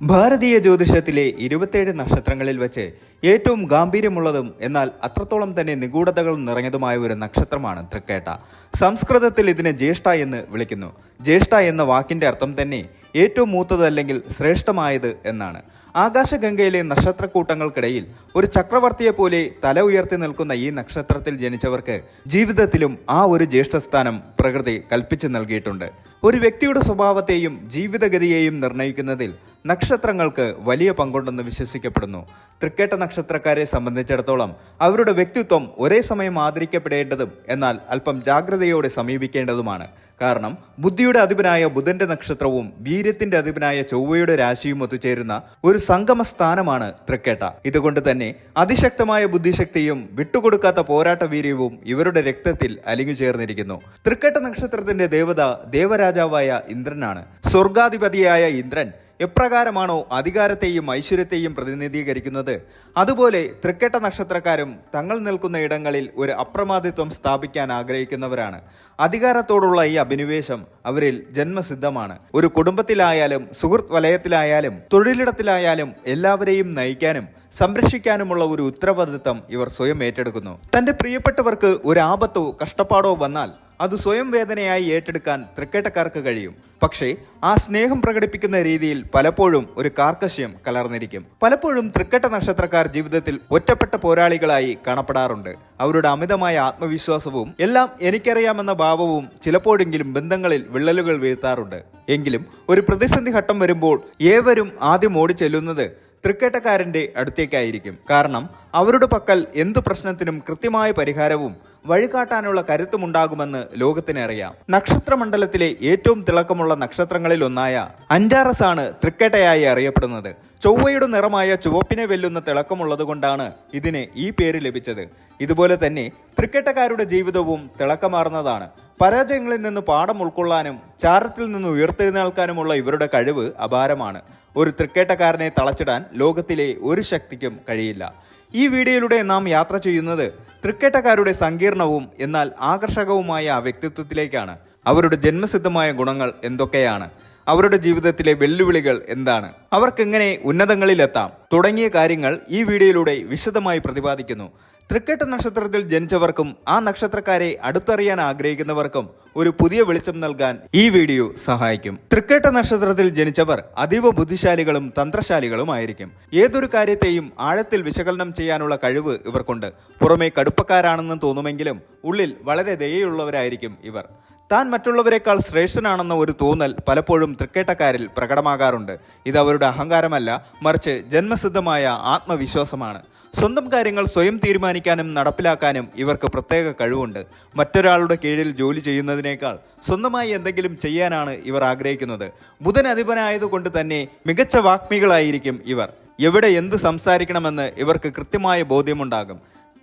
ഭാരതീയ ജ്യോതിഷത്തിലെ 27 നക്ഷത്രങ്ങളിൽ വെച്ച് ഏറ്റവും ഗാംഭീര്യമുള്ളതും എന്നാൽ അത്രത്തോളം തന്നെ നിഗൂഢതകൾ നിറഞ്ഞതുമായ ഒരു നക്ഷത്രമാണ് തൃക്കേട്ട. സംസ്കൃതത്തിൽ ഇതിനെ ജ്യേഷ്ഠ എന്ന് വിളിക്കുന്നു. ജ്യേഷ്ഠ എന്ന വാക്കിന്റെ അർത്ഥം തന്നെ ഏറ്റവും മൂത്തത് അല്ലെങ്കിൽ ശ്രേഷ്ഠമായത് എന്നാണ്. ആകാശഗംഗയിലെ നക്ഷത്രക്കൂട്ടങ്ങൾക്കിടയിൽ ഒരു ചക്രവർത്തിയെ പോലെ തല ഉയർത്തി നിൽക്കുന്ന ഈ നക്ഷത്രത്തിൽ ജനിച്ചവർക്ക് ജീവിതത്തിലും ആ ഒരു ജ്യേഷ്ഠസ്ഥാനം പ്രകൃതി കൽപ്പിച്ചു നൽകിയിട്ടുണ്ട്. ഒരു വ്യക്തിയുടെ സ്വഭാവത്തെയും ജീവിതഗതിയെയും നിർണ്ണയിക്കുന്നതിൽ നക്ഷത്രങ്ങൾക്ക് വലിയ പങ്കുണ്ടെന്ന് വിശ്വസിക്കപ്പെടുന്നു. തൃക്കേട്ട നക്ഷത്രക്കാരെ സംബന്ധിച്ചിടത്തോളം അവരുടെ വ്യക്തിത്വം ഒരേ സമയം ആദരിക്കപ്പെടേണ്ടതും എന്നാൽ അല്പം ജാഗ്രതയോടെ സമീപിക്കേണ്ടതുമാണ്. കാരണം ബുദ്ധിയുടെ അധിപനായ ബുധന്റെ നക്ഷത്രവും വീര്യത്തിന്റെ അധിപനായ ചൊവ്വയുടെ രാശിയും ഒത്തുചേരുന്ന ഒരു സംഗമ സ്ഥാനമാണ് തൃക്കേട്ട. ഇതുകൊണ്ട് തന്നെ അതിശക്തമായ ബുദ്ധിശക്തിയും വിട്ടുകൊടുക്കാത്ത പോരാട്ട വീര്യവും ഇവരുടെ രക്തത്തിൽ അലിഞ്ഞു ചേർന്നിരിക്കുന്നു. തൃക്കേട്ട നക്ഷത്രത്തിന്റെ ദേവത ദേവരാജാവായ ഇന്ദ്രനാണ്. സ്വർഗാധിപതിയായ ഇന്ദ്രൻ എപ്രകാരമാണോ അധികാരത്തെയും ഐശ്വര്യത്തെയും പ്രതിനിധീകരിക്കുന്നത്, അതുപോലെ തൃക്കേട്ട നക്ഷത്രക്കാരും തങ്ങൾ നിൽക്കുന്ന ഇടങ്ങളിൽ ഒരു അപ്രമാദിത്വം സ്ഥാപിക്കാൻ ആഗ്രഹിക്കുന്നവരാണ്. അധികാരത്തോടുള്ള ഈ അഭിനിവേശം അവരിൽ ജന്മസിദ്ധമാണ്. ഒരു കുടുംബത്തിലായാലും സുഹൃത്ത് വലയത്തിലായാലും തൊഴിലിടത്തിലായാലും എല്ലാവരെയും നയിക്കാനും സംരക്ഷിക്കാനുമുള്ള ഒരു ഉത്തരവാദിത്വം ഇവർ സ്വയം ഏറ്റെടുക്കുന്നു. തന്റെ പ്രിയപ്പെട്ടവർക്ക് ഒരു ആപത്തോ കഷ്ടപ്പാടോ വന്നാൽ അത് സ്വയം വേദനയായി ഏറ്റെടുക്കാൻ തൃക്കേട്ടക്കാർക്ക് കഴിയും. പക്ഷേ ആ സ്നേഹം പ്രകടിപ്പിക്കുന്ന രീതിയിൽ പലപ്പോഴും ഒരു കാർക്കശ്യം കലർന്നിരിക്കും. പലപ്പോഴും തൃക്കേട്ട നക്ഷത്രക്കാർ ജീവിതത്തിൽ ഒറ്റപ്പെട്ട പോരാളികളായി കാണപ്പെടാറുണ്ട്. അവരുടെ അമിതമായ ആത്മവിശ്വാസവും എല്ലാം എനിക്കറിയാമെന്ന ഭാവവും ചിലപ്പോഴെങ്കിലും ബന്ധങ്ങളിൽ വിള്ളലുകൾ വീഴ്ത്താറുണ്ട്. എങ്കിലും ഒരു പ്രതിസന്ധി ഘട്ടം വരുമ്പോൾ ഏവരും ആദ്യം ഓടിച്ചെല്ലുന്നത് തൃക്കേട്ടക്കാരന്റെ അടുത്തേക്കായിരിക്കും. കാരണം അവരുടെ പക്കൽ എന്തു പ്രശ്നത്തിനും കൃത്യമായ പരിഹാരവും വഴികാട്ടാനുള്ള കരുത്തുമുണ്ടാകുമെന്ന് ലോകത്തിന് അറിയാം. നക്ഷത്രമണ്ഡലത്തിലെ ഏറ്റവും തിളക്കമുള്ള നക്ഷത്രങ്ങളിൽ ഒന്നായ അൻറ്റാറസ് ആണ് തൃക്കേട്ടയായി അറിയപ്പെടുന്നത്. ചൊവ്വയുടെ നിറമായ ചുവപ്പിനെ വെല്ലുന്ന തിളക്കമുള്ളത് കൊണ്ടാണ് ഇതിന് ഈ പേര് ലഭിച്ചത്. ഇതുപോലെ തന്നെ തൃക്കേട്ടക്കാരുടെ ജീവിതവും തിളക്കമാർന്നതാണ്. പരാജയങ്ങളിൽ നിന്ന് പാഠം ഉൾക്കൊള്ളാനും ചാരത്തിൽ നിന്ന് ഉയർത്തെഴുന്നേൽക്കാനുമുള്ള ഇവരുടെ കഴിവ് അപാരമാണ്. ഒരു തൃക്കേട്ടക്കാരനെ തളച്ചിടാൻ ലോകത്തിലെ ഒരു ശക്തിക്കും കഴിയില്ല. ഈ വീഡിയോയിലൂടെ നാം യാത്ര ചെയ്യുന്നത് തൃക്കേട്ടക്കാരുടെ സങ്കീർണവും എന്നാൽ ആകർഷകവുമായ വ്യക്തിത്വത്തിലേക്കാണ്. അവരുടെ ജന്മസിദ്ധമായ ഗുണങ്ങൾ എന്തൊക്കെയാണ്, അവരുടെ ജീവിതത്തിലെ വെല്ലുവിളികൾ എന്താണ്, അവർക്കെങ്ങനെ ഉന്നതങ്ങളിലെത്താം തുടങ്ങിയ കാര്യങ്ങൾ ഈ വീഡിയോയിലൂടെ വിശദമായി പ്രതിപാദിക്കുന്നു. തൃക്കേട്ട നക്ഷത്രത്തിൽ ജനിച്ചവർക്കും ആ നക്ഷത്രക്കാരെ അടുത്തറിയാൻ ആഗ്രഹിക്കുന്നവർക്കും ഒരു പുതിയ വെളിച്ചം നൽകാൻ ഈ വീഡിയോ സഹായിക്കും. തൃക്കേട്ട നക്ഷത്രത്തിൽ ജനിച്ചവർ അതീവ ബുദ്ധിശാലികളും തന്ത്രശാലികളുമായിരിക്കും. ഏതൊരു കാര്യത്തെയും ആഴത്തിൽ വിശകലനം ചെയ്യാനുള്ള കഴിവ് ഇവർക്കുണ്ട്. പുറമെ കടുപ്പക്കാരാണെന്ന് തോന്നുമെങ്കിലും ഉള്ളിൽ വളരെ ദയയുള്ളവരായിരിക്കും ഇവർ. താൻ മറ്റുള്ളവരെക്കാൾ ശ്രേഷ്ഠനാണെന്ന ഒരു തോന്നൽ പലപ്പോഴും തൃക്കേട്ടക്കാരിൽ പ്രകടമാകാറുണ്ട്. ഇത് അവരുടെ അഹങ്കാരമല്ല, മറിച്ച് ജന്മസിദ്ധമായ ആത്മവിശ്വാസമാണ്. സ്വന്തം കാര്യങ്ങൾ സ്വയം തീരുമാനിക്കാനും നടപ്പിലാക്കാനും ഇവർക്ക് പ്രത്യേക കഴിവുണ്ട്. മറ്റൊരാളുടെ കീഴിൽ ജോലി ചെയ്യുന്നതിനേക്കാൾ സ്വന്തമായി എന്തെങ്കിലും ചെയ്യാനാണ് ഇവർ ആഗ്രഹിക്കുന്നത്. ബുധൻ അധിപനായതുകൊണ്ട് തന്നെ മികച്ച വാഗ്മികളായിരിക്കും ഇവർ. എവിടെ എന്ത് സംസാരിക്കണമെന്ന് ഇവർക്ക് കൃത്യമായ ബോധ്യമുണ്ടാകും.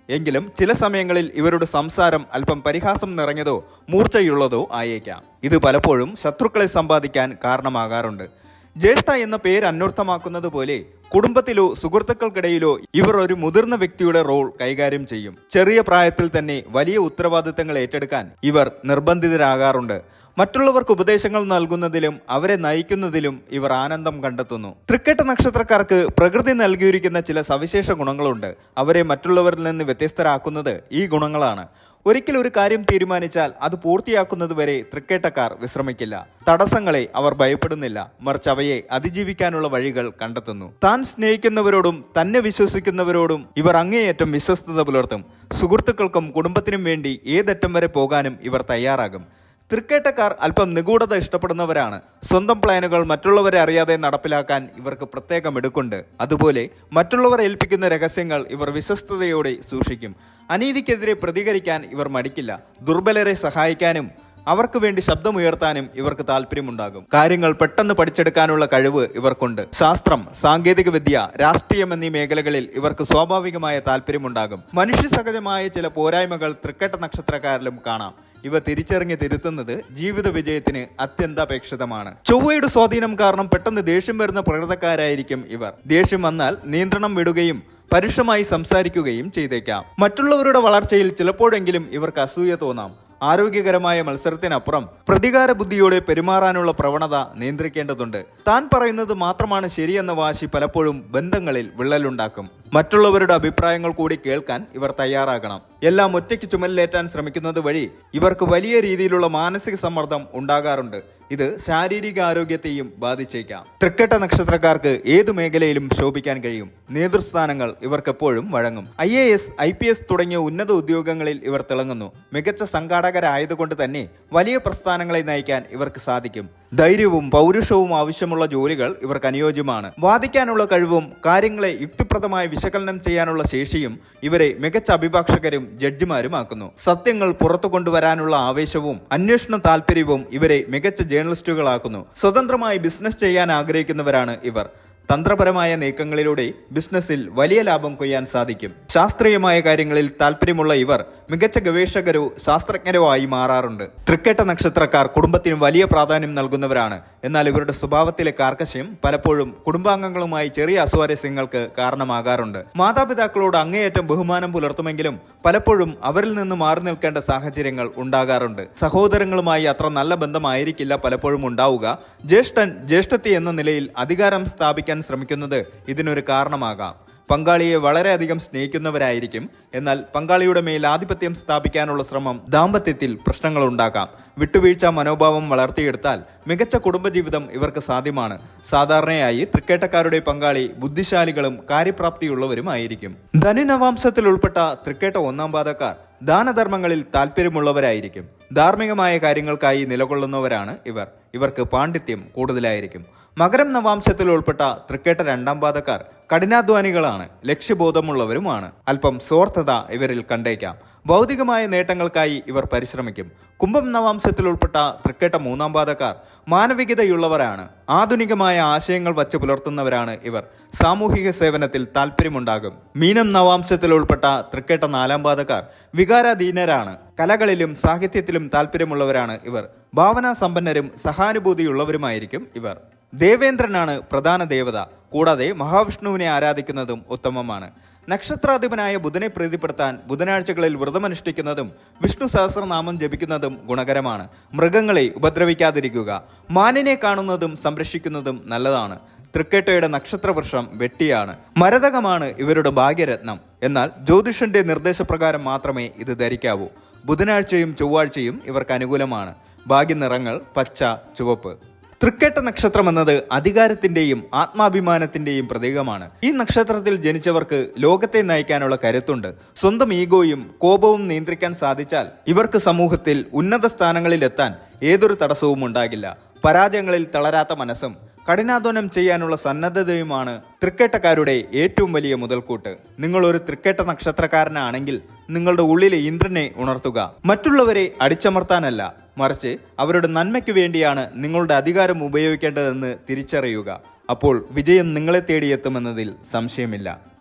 എങ്കിലും ചില സമയങ്ങളിൽ ഇവരുടെ സംസാരം അല്പം പരിഹാസം നിറഞ്ഞതോ മൂർച്ചയുള്ളതോ ആയേക്കാം. ഇത് പലപ്പോഴും ശത്രുക്കളെ സമ്പാദിക്കാൻ കാരണമാകാറുണ്ട്. ജ്യേഷ്ഠ എന്ന പേര് അന്വർത്ഥമാക്കുന്നത് പോലെ കുടുംബത്തിലോ സുഹൃത്തുക്കൾക്കിടയിലോ ഇവർ ഒരു മുതിർന്ന വ്യക്തിയുടെ റോൾ കൈകാര്യം ചെയ്യും. ചെറിയ പ്രായത്തിൽ തന്നെ വലിയ ഉത്തരവാദിത്തങ്ങൾ ഏറ്റെടുക്കാൻ ഇവർ നിർബന്ധിതരാകാറുണ്ട്. മറ്റുള്ളവർക്ക് ഉപദേശങ്ങൾ നൽകുന്നതിലും അവരെ നയിക്കുന്നതിലും ഇവർ ആനന്ദം കണ്ടെത്തുന്നു. തൃക്കേട്ട നക്ഷത്രക്കാർക്ക് പ്രകൃതി നൽകിയിരിക്കുന്ന ചില സവിശേഷ ഗുണങ്ങളുണ്ട്. അവരെ മറ്റുള്ളവരിൽ നിന്ന് വ്യത്യസ്തരാക്കുന്നത് ഈ ഗുണങ്ങളാണ്. ഒരിക്കൽ ഒരു കാര്യം തീരുമാനിച്ചാൽ അത് പൂർത്തിയാക്കുന്നതുവരെ തൃക്കേട്ടക്കാർ വിശ്രമിക്കില്ല. തടസ്സങ്ങളെ അവർ ഭയപ്പെടുന്നില്ല, മറിച്ച് അവയെ അതിജീവിക്കാനുള്ള വഴികൾ കണ്ടെത്തുന്നു. താൻ സ്നേഹിക്കുന്നവരോടും തന്നെ വിശ്വസിക്കുന്നവരോടും ഇവർ അങ്ങേയറ്റം വിശ്വസ്തത പുലർത്തും. സുഹൃത്തുക്കൾക്കും കുടുംബത്തിനും വേണ്ടി ഏതറ്റം വരെ പോകാനും ഇവർ തയ്യാറാകും. തൃക്കേട്ടക്കാർ അല്പം നിഗൂഢത ഇഷ്ടപ്പെടുന്നവരാണ്. സ്വന്തം പ്ലാനുകൾ മറ്റുള്ളവരെ അറിയാതെ നടപ്പിലാക്കാൻ ഇവർക്ക് പ്രത്യേകം മിടുക്കുണ്ട്. അതുപോലെ മറ്റുള്ളവർ ഏൽപ്പിക്കുന്ന രഹസ്യങ്ങൾ ഇവർ വിശ്വസ്തയോടെ സൂക്ഷിക്കും. അനീതിക്കെതിരെ പ്രതികരിക്കാൻ ഇവർ മടിക്കില്ല. ദുർബലരെ സഹായിക്കാനും അവർക്ക് വേണ്ടി ശബ്ദമുയർത്താനും ഇവർക്ക് താല്പര്യമുണ്ടാകും. കാര്യങ്ങൾ പെട്ടെന്ന് പഠിച്ചെടുക്കാനുള്ള കഴിവ് ഇവർക്കുണ്ട്. ശാസ്ത്രം, സാങ്കേതിക വിദ്യ, രാഷ്ട്രീയം എന്നീ മേഖലകളിൽ ഇവർക്ക് സ്വാഭാവികമായ താല്പര്യമുണ്ടാകും. മനുഷ്യ സഹജമായ ചില പോരായ്മകൾ തൃക്കേട്ട നക്ഷത്രക്കാരിലും കാണാം. ഇവ തിരിച്ചറിഞ്ഞ് തിരുത്തുന്നത് ജീവിത വിജയത്തിന് അത്യന്താപേക്ഷിതമാണ്. ചൊവ്വയുടെ സ്വാധീനം കാരണം പെട്ടെന്ന് ദേഷ്യം വരുന്ന പ്രകൃതക്കാരായിരിക്കും ഇവർ. ദേഷ്യം വന്നാൽ നിയന്ത്രണം വിടുകയും പരുഷമായി സംസാരിക്കുകയും ചെയ്തേക്കാം. മറ്റുള്ളവരുടെ വളർച്ചയിൽ ചിലപ്പോഴെങ്കിലും ഇവർക്ക് അസൂയ തോന്നാം. ആരോഗ്യകരമായ മത്സരത്തിനപ്പുറം പ്രതികാര ബുദ്ധിയോടെ പെരുമാറാനുള്ള പ്രവണത നിയന്ത്രിക്കേണ്ടതുണ്ട്. താൻ പറയുന്നത് മാത്രമാണ് ശരിയെന്ന വാശി പലപ്പോഴും ബന്ധങ്ങളിൽ വിള്ളലുണ്ടാക്കും. മറ്റുള്ളവരുടെ അഭിപ്രായങ്ങൾ കൂടി കേൾക്കാൻ ഇവർ തയ്യാറാകണം. എല്ലാം ഒറ്റയ്ക്ക് ചുമലിലേറ്റാൻ ശ്രമിക്കുന്നത് വഴി ഇവർക്ക് വലിയ രീതിയിലുള്ള മാനസിക സമ്മർദ്ദം ഉണ്ടാകാറുണ്ട്. ഇത് ശാരീരിക ആരോഗ്യത്തെയും ബാധിച്ചേക്കാം. തൃക്കേട്ട നക്ഷത്രക്കാർക്ക് ഏതു മേഖലയിലും ശോഭിക്കാൻ കഴിയും. നേതൃസ്ഥാനങ്ങൾ ഇവർക്കെപ്പോഴും വഴങ്ങും. IAS, IPS തുടങ്ങിയ ഉന്നത ഉദ്യോഗങ്ങളിൽ ഇവർ തിളങ്ങുന്നു. മികച്ച സംഘാടകരായതുകൊണ്ട് തന്നെ വലിയ പ്രസ്ഥാനങ്ങളെ നയിക്കാൻ ഇവർക്ക് സാധിക്കും. ധൈര്യവും പൗരുഷവും ആവശ്യമുള്ള ജോലികൾ ഇവർക്ക് അനുയോജ്യമാണ്. വാദിക്കാനുള്ള കഴിവും കാര്യങ്ങളെ യുക്തിപ്രദമായി വിശകലനം ചെയ്യാനുള്ള ശേഷിയും ഇവരെ മികച്ച അഭിഭാഷകരും ജഡ്ജിമാരുമാക്കുന്നു. സത്യങ്ങൾ പുറത്തു കൊണ്ടുവരാനുള്ള ആവേശവും അന്വേഷണ താല്പര്യവും ഇവരെ മികച്ച ജേർണലിസ്റ്റുകളാക്കുന്നു. സ്വതന്ത്രമായി ബിസിനസ് ചെയ്യാൻ ആഗ്രഹിക്കുന്നവരാണ് ഇവർ. തന്ത്രപരമായ നീക്കങ്ങളിലൂടെ ബിസിനസ്സിൽ വലിയ ലാഭം കൊയ്യാൻ സാധിക്കും. ശാസ്ത്രീയമായ കാര്യങ്ങളിൽ താല്പര്യമുള്ള ഇവർ മികച്ച ഗവേഷകരോ ശാസ്ത്രജ്ഞരോ ആയി മാറാറുണ്ട്. തൃക്കേട്ട നക്ഷത്രക്കാർ കുടുംബത്തിന് വലിയ പ്രാധാന്യം നൽകുന്നവരാണ്. എന്നാൽ ഇവരുടെ സ്വഭാവത്തിലെ കാർക്കശ്യം പലപ്പോഴും കുടുംബാംഗങ്ങളുമായി ചെറിയ അസ്വാരസ്യങ്ങൾക്ക് കാരണമാകാറുണ്ട്. മാതാപിതാക്കളോട് അങ്ങേയറ്റം ബഹുമാനം പുലർത്തുമെങ്കിലും പലപ്പോഴും അവരിൽ നിന്ന് മാറി നിൽക്കേണ്ട സാഹചര്യങ്ങൾ ഉണ്ടാകാറുണ്ട്. സഹോദരങ്ങളുമായി അത്ര നല്ല ബന്ധമായിരിക്കില്ല പലപ്പോഴും ഉണ്ടാവുക. ജ്യേഷ്ഠൻ ജ്യേഷ്ഠത്തി എന്ന നിലയിൽ അധികാരം സ്ഥാപിക്കാൻ ശ്രമിക്കുന്നത് ഇതിനൊരു കാരണമാകാം. പങ്കാളിയെ വളരെയധികം സ്നേഹിക്കുന്നവരായിരിക്കും. എന്നാൽ പങ്കാളിയുടെ മേൽ ആധിപത്യം സ്ഥാപിക്കാനുള്ള ശ്രമം ദാമ്പത്യത്തിൽ പ്രശ്നങ്ങൾ ഉണ്ടാക്കാം. വിട്ടുവീഴ്ച മനോഭാവം വളർത്തിയെടുത്താൽ മികച്ച കുടുംബജീവിതം ഇവർക്ക് സാധ്യമാണ്. സാധാരണയായി തൃക്കേട്ടക്കാരുടെ പങ്കാളി ബുദ്ധിശാലികളും കാര്യപ്രാപ്തിയുള്ളവരുമായിരിക്കും. ധനുനവാംശത്തിൽ ഉൾപ്പെട്ട തൃക്കേട്ട ഒന്നാം പാദക്കാർ ദാനധർമ്മങ്ങളിൽ താല്പര്യമുള്ളവരായിരിക്കും. ധാർമ്മികമായ കാര്യങ്ങൾക്കായി നിലകൊള്ളുന്നവരാണ് ഇവർ. ഇവർക്ക് പാണ്ഡിത്യം കൂടുതലായിരിക്കും. മകരം നവാംശത്തിൽ ഉൾപ്പെട്ട തൃക്കേട്ട രണ്ടാം പാദക്കാർ കഠിനാധ്വാനികളാണ്. ലക്ഷ്യബോധമുള്ളവരുമാണ്. അല്പം സ്വാർത്ഥത ഇവരിൽ കണ്ടേക്കാം. ഭൗതികമായ നേട്ടങ്ങൾക്കായി ഇവർ പരിശ്രമിക്കും. കുംഭം നവാംശത്തിൽ ഉൾപ്പെട്ട തൃക്കേട്ട മൂന്നാം പാദക്കാർ മാനവികതയുള്ളവരാണ്. ആധുനികമായ ആശയങ്ങൾ വച്ച് പുലർത്തുന്നവരാണ് ഇവർ. സാമൂഹിക സേവനത്തിൽ താല്പര്യമുണ്ടാകും. മീനം നവാംശത്തിൽ ഉൾപ്പെട്ട തൃക്കേട്ട നാലാം പാദക്കാർ വികാരാധീനരാണ്. കലകളിലും സാഹിത്യത്തിലും താല്പര്യമുള്ളവരാണ് ഇവർ. ഭാവനാ സമ്പന്നരും സഹാനുഭൂതിയുള്ളവരുമായിരിക്കും ഇവർ. ദേവേന്ദ്രനാണ് പ്രധാന ദേവത. കൂടാതെ മഹാവിഷ്ണുവിനെ ആരാധിക്കുന്നതും ഉത്തമമാണ്. നക്ഷത്രാധിപനായ ബുധനെ പ്രീതിപ്പെടുത്താൻ ബുധനാഴ്ചകളിൽ വ്രതമനുഷ്ഠിക്കുന്നതും വിഷ്ണു സഹസ്രനാമം ജപിക്കുന്നതും ഗുണകരമാണ്. മൃഗങ്ങളെ ഉപദ്രവിക്കാതിരിക്കുക. മാനിനെ കാണുന്നതും സംരക്ഷിക്കുന്നതും നല്ലതാണ്. തൃക്കേട്ടയുടെ നക്ഷത്രവൃക്ഷം വെട്ടിയാണ്. മരതകമാണ് ഇവരുടെ ഭാഗ്യരത്നം. എന്നാൽ ജ്യോതിഷന്റെ നിർദ്ദേശപ്രകാരം മാത്രമേ ഇത് ധരിക്കാവൂ. ബുധനാഴ്ചയും ചൊവ്വാഴ്ചയും ഇവർക്ക് അനുകൂലമാണ്. ഭാഗ്യനിറങ്ങൾ പച്ച, ചുവപ്പ്. തൃക്കേട്ട നക്ഷത്രം എന്നത് അധികാരത്തിന്റെയും ആത്മാഭിമാനത്തിന്റെയും പ്രതീകമാണ്. ഈ നക്ഷത്രത്തിൽ ജനിച്ചവർക്ക് ലോകത്തെ നയിക്കാനുള്ള കരുത്തുണ്ട്. സ്വന്തം ഈഗോയും കോപവും നിയന്ത്രിക്കാൻ സാധിച്ചാൽ ഇവർക്ക് സമൂഹത്തിൽ ഉന്നത സ്ഥാനങ്ങളിലെത്താൻ ഏതൊരു തടസ്സവും ഉണ്ടാകില്ല. പരാജയങ്ങളിൽ തളരാത്ത മനസ്സും കഠിനാധ്വാനം ചെയ്യാനുള്ള സന്നദ്ധതയുമാണ് തൃക്കേട്ടക്കാരുടെ ഏറ്റവും വലിയ മുതൽക്കൂട്ട്. നിങ്ങൾ ഒരു തൃക്കേട്ട നക്ഷത്രക്കാരനാണെങ്കിൽ നിങ്ങളുടെ ഉള്ളിലെ ഇന്ദ്രനെ ഉണർത്തുക. മറ്റുള്ളവരെ അടിച്ചമർത്താനല്ല, മറിച്ച് അവരുടെ നന്മയ്ക്ക് വേണ്ടിയാണ് നിങ്ങളുടെ അധികാരം ഉപയോഗിക്കേണ്ടതെന്ന് തിരിച്ചറിയുക. അപ്പോൾ വിജയം നിങ്ങളെ തേടിയെത്തുമെന്നതിൽ സംശയമില്ല.